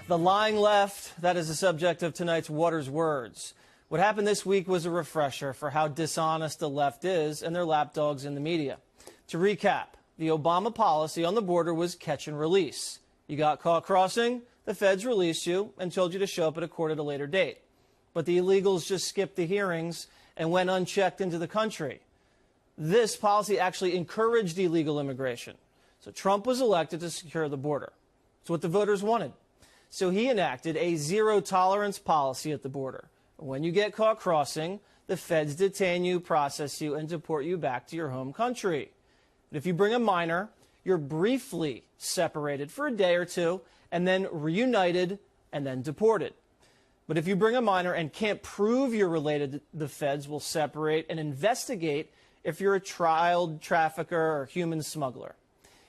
The lying left, that is the subject of tonight's Waters Words. What happened this week was a refresher for how dishonest the left is and their lapdogs in the media. To recap, the Obama policy on the border was catch and release. You got caught crossing, the feds released you and told you to show up at a court at a later date. But the illegals just skipped the hearings and went unchecked into the country. This policy actually encouraged illegal immigration. So Trump was elected to secure the border. It's what the voters wanted. So he enacted a zero-tolerance policy at the border. When you get caught crossing, the feds detain you, process you, and deport you back to your home country. But if you bring a minor, you're briefly separated for a day or two, and then reunited, and then deported. But if you bring a minor and can't prove you're related, the feds will separate and investigate if you're a child trafficker or human smuggler.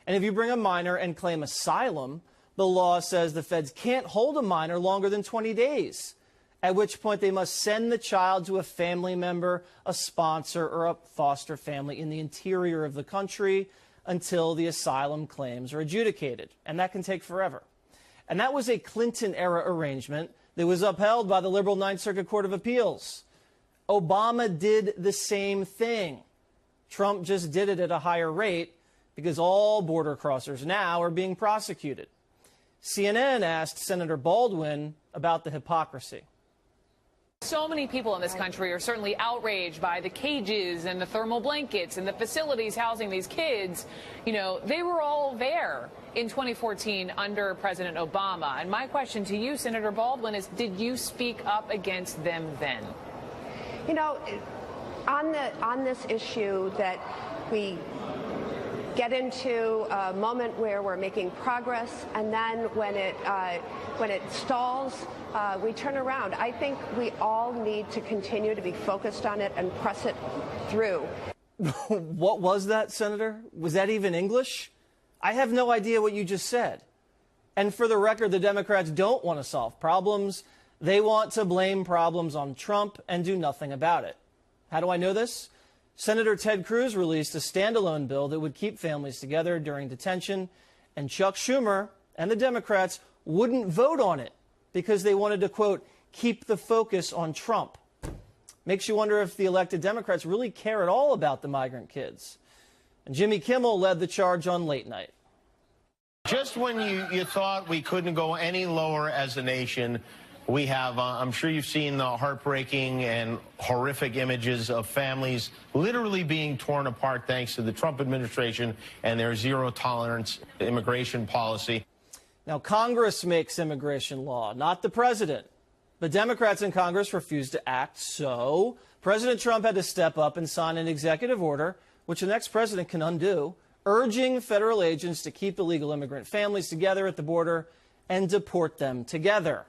And if you bring a minor and claim asylum, the law says the feds can't hold a minor longer than 20 days, at which point they must send the child to a family member, a sponsor, or a foster family in the interior of the country until the asylum claims are adjudicated. And that can take forever. And that was a Clinton-era arrangement that was upheld by the liberal Ninth Circuit Court of Appeals. Obama did the same thing. Trump just did it at a higher rate because all border crossers now are being prosecuted. CNN asked Senator Baldwin about the hypocrisy. So many people in this country are certainly outraged by the cages and the thermal blankets and the facilities housing these kids. You know, they were all there in 2014 under President Obama. And my question to you, Senator Baldwin, is did you speak up against them then? You know, on this issue that we get into a moment where we're making progress, and then when it stalls, we turn around. I think we all need to continue to be focused on it and press it through. What was that, Senator? Was that even English? I have no idea what you just said. And for the record, the Democrats don't want to solve problems. They want to blame problems on Trump and do nothing about it. How do I know this? Senator Ted Cruz released a standalone bill that would keep families together during detention, and Chuck Schumer and the Democrats wouldn't vote on it because they wanted to, quote, keep the focus on Trump. Makes you wonder if the elected Democrats really care at all about the migrant kids. And Jimmy Kimmel led the charge on Late Night. Just when you thought we couldn't go any lower as a nation, we have, I'm sure you've seen the heartbreaking and horrific images of families literally being torn apart thanks to the Trump administration and their zero-tolerance immigration policy. Now, Congress makes immigration law, not the president. But Democrats in Congress refused to act, so President Trump had to step up and sign an executive order, which the next president can undo, urging federal agents to keep illegal immigrant families together at the border and deport them together.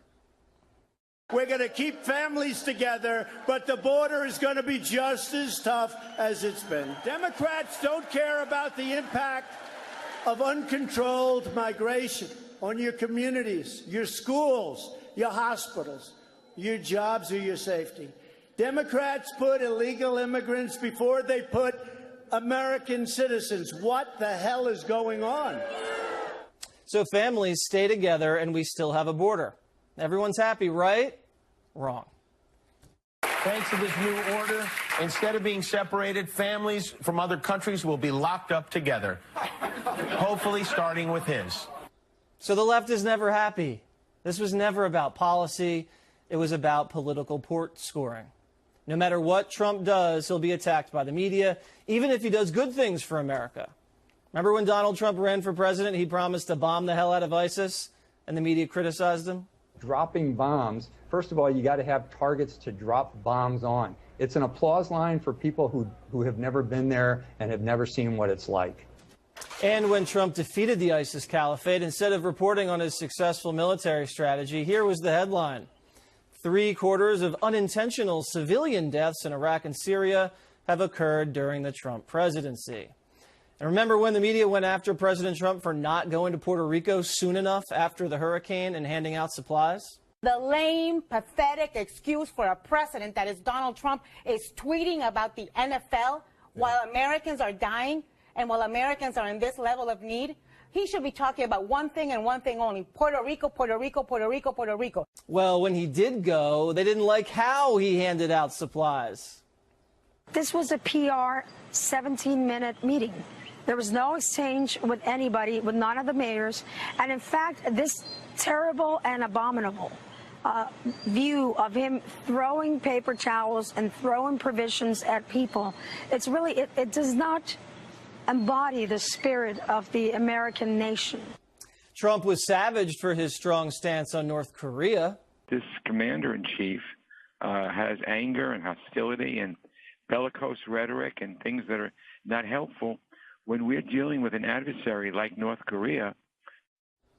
We're going to keep families together, but the border is going to be just as tough as it's been. Democrats don't care about the impact of uncontrolled migration on your communities, your schools, your hospitals, your jobs, or your safety. Democrats put illegal immigrants before they put American citizens. What the hell is going on? So families stay together and we still have a border. Everyone's happy, right? Wrong. Thanks to this new order, instead of being separated, families from other countries will be locked up together, hopefully starting with his. So the left is never happy. This was never about policy. It was about political port scoring. No matter what Trump does, he'll be attacked by the media, even if he does good things for America. Remember when Donald Trump ran for president, he promised to bomb the hell out of ISIS, and the media criticized him? Dropping bombs, first of all, you got to have targets to drop bombs on. It's an applause line for people who have never been there and have never seen what it's like. And when Trump defeated the ISIS caliphate, instead of reporting on his successful military strategy, here was the headline. 3/4 of unintentional civilian deaths in Iraq and Syria have occurred during the Trump presidency. And remember when the media went after President Trump for not going to Puerto Rico soon enough after the hurricane and handing out supplies? The lame, pathetic excuse for a president that is Donald Trump is tweeting about the NFL while Americans are dying and while Americans are in this level of need. He should be talking about one thing and one thing only: Puerto Rico, Puerto Rico, Puerto Rico, Puerto Rico. Well, when he did go, they didn't like how he handed out supplies. This was a PR 17-minute meeting. There was no exchange with anybody, with none of the mayors. And in fact, this terrible and abominable view of him throwing paper towels and throwing provisions at people, it's really, it does not embody the spirit of the American nation. Trump was savaged for his strong stance on North Korea. This commander-in-chief has anger and hostility and bellicose rhetoric and things that are not helpful when we're dealing with an adversary like North Korea.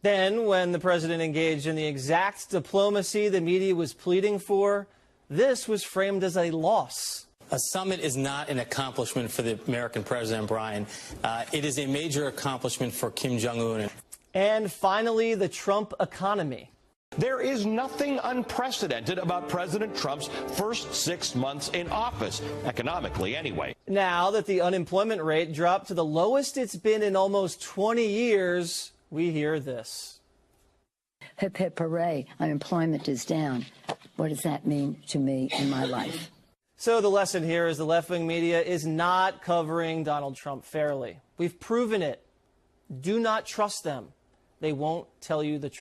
Then, when the president engaged in the exact diplomacy the media was pleading for, this was framed as a loss. A summit is not an accomplishment for the American president, Brian. It is a major accomplishment for Kim Jong-un. And finally, the Trump economy. There is nothing unprecedented about President Trump's first 6 months in office, economically anyway. Now that the unemployment rate dropped to the lowest it's been in almost 20 years, we hear this. Hip, hip, hooray, unemployment is down. What does that mean to me in my life? So the lesson here is the left-wing media is not covering Donald Trump fairly. We've proven it. Do not trust them. They won't tell you the truth.